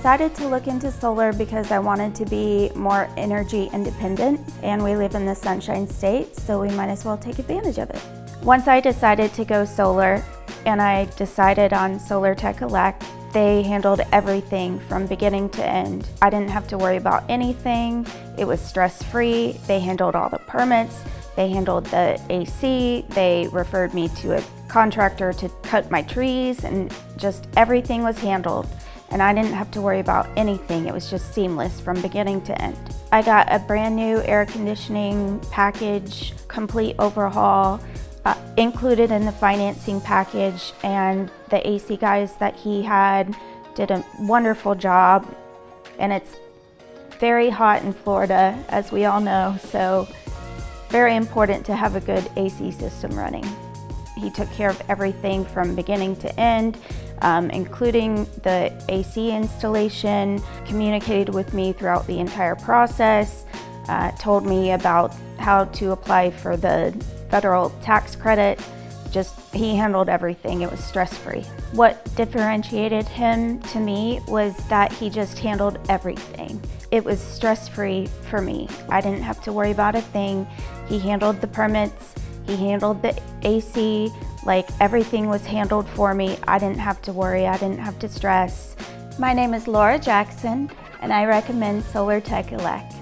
decided to look into solar because I wanted to be more energy independent, and we live in the Sunshine State, so we might as well take advantage of it. Once I decided to go solar, and I decided on SolarTech Elec, they handled everything from beginning to end. I didn't have to worry about anything. It was stress-free. They handled all the permits. They handled the AC. They referred me to a contractor to cut my trees, and just everything was handled. And I didn't have to worry about anything. It was just seamless from beginning to end. I got a brand new air conditioning package, complete overhaul, included in the financing package, and the AC guys that he had did a wonderful job. And it's very hot in Florida, as we all know, so very important to have a good AC system running. He took care of everything from beginning to end, including the AC installation, communicated with me throughout the entire process, told me about how to apply for the federal tax credit. He handled everything. It was stress-free. What differentiated him to me was that he just handled everything. It was stress-free for me. I didn't have to worry about a thing. He handled the permits. He handled the AC. Like, everything was handled for me. I didn't have to worry. I didn't have to stress. My name is Laura Jackson, and I recommend SolarTech Elec.